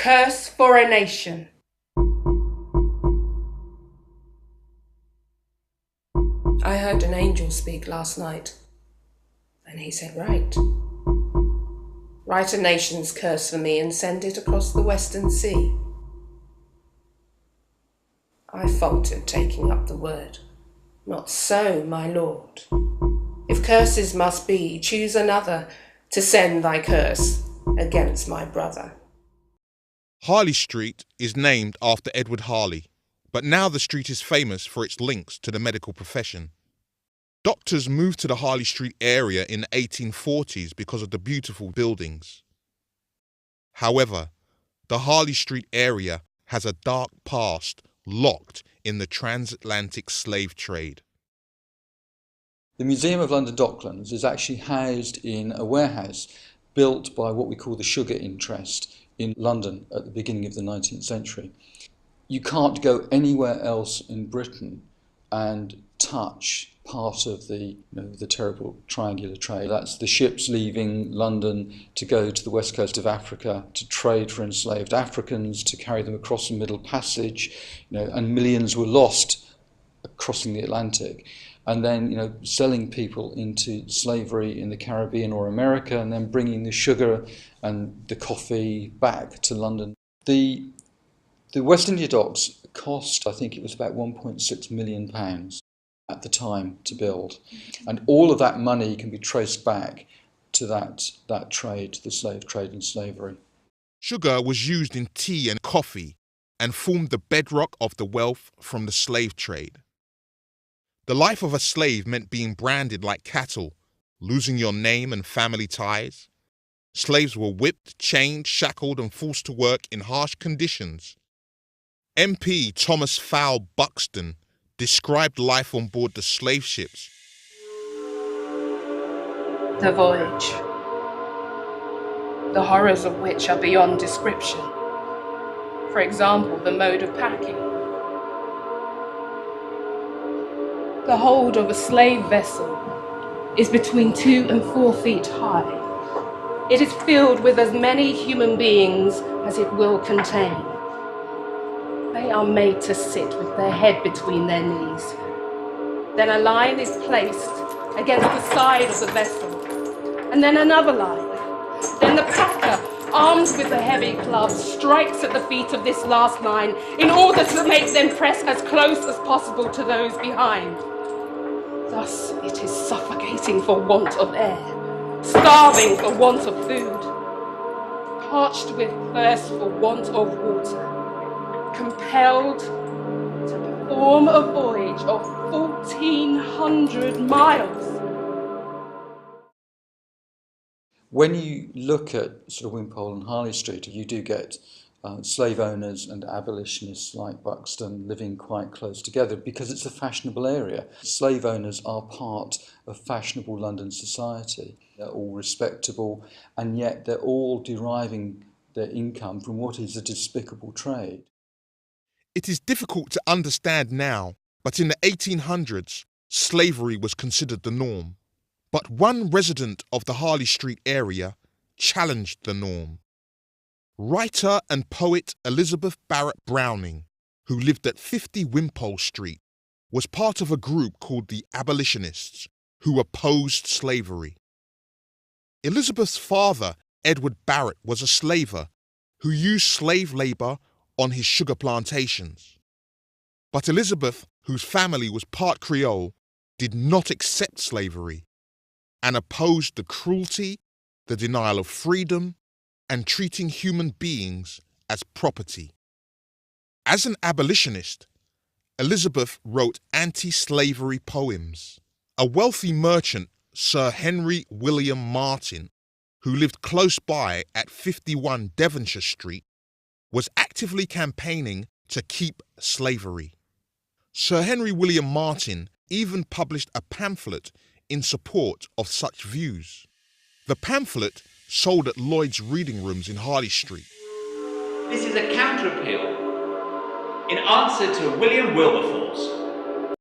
curse for a nation. I heard an angel speak last night, and he said, write a nation's curse for me and send it across the Western Sea. I faltered, taking up the word. Not so, my lord. If curses must be, choose another to send thy curse against my brother. Harley Street is named after Edward Harley, but now the street is famous for its links to the medical profession. Doctors moved to the Harley Street area in the 1840s because of the beautiful buildings. However, the Harley Street area has a dark past locked in the transatlantic slave trade. The Museum of London Docklands is actually housed in a warehouse built by what we call the sugar interest in London at the beginning of the 19th century. You can't go anywhere else in Britain and touch part of the terrible triangular trade. That's the ships leaving London to go to the west coast of Africa to trade for enslaved Africans, to carry them across the Middle Passage, and millions were lost crossing the Atlantic. And then, selling people into slavery in the Caribbean or America, and then bringing the sugar and the coffee back to London. The West India docks cost, I think it was about £1.6 million at the time to build. And all of that money can be traced back to that trade, the slave trade and slavery. Sugar was used in tea and coffee and formed the bedrock of the wealth from the slave trade. The life of a slave meant being branded like cattle, losing your name and family ties. Slaves were whipped, chained, shackled and forced to work in harsh conditions. MP Thomas Fowle Buxton described life on board the slave ships. The voyage, the horrors of which are beyond description. For example, the mode of packing. The hold of a slave vessel is between 2 and 4 feet high. It is filled with as many human beings as it will contain. They are made to sit with their head between their knees. Then a line is placed against the side of the vessel, and then another line. Then the packer, armed with a heavy club, strikes at the feet of this last line in order to make them press as close as possible to those behind. Thus it is suffocating for want of air, starving for want of food, parched with thirst for want of water, compelled to perform a voyage of 1,400 miles. When you look at sort of Wimpole and Harley Street, you do get slave owners and abolitionists like Buxton living quite close together because it's a fashionable area. Slave owners are part of fashionable London society. They're all respectable, and yet they're all deriving their income from what is a despicable trade. It is difficult to understand now, but in the 1800s, slavery was considered the norm. But one resident of the Harley Street area challenged the norm. Writer and poet Elizabeth Barrett Browning, who lived at 50 Wimpole Street, was part of a group called the abolitionists, who opposed slavery. Elizabeth's father, Edward Barrett, was a slaver who used slave labour on his sugar plantations. But Elizabeth, whose family was part Creole, did not accept slavery and opposed the cruelty, the denial of freedom, and treating human beings as property. As an abolitionist, Elizabeth wrote anti-slavery poems. A wealthy merchant, Sir Henry William Martin, who lived close by at 51 Devonshire Street, was actively campaigning to keep slavery. Sir Henry William Martin even published a pamphlet in support of such views. The pamphlet sold at Lloyd's reading rooms in Harley Street. This is a counter-appeal in answer to William Wilberforce,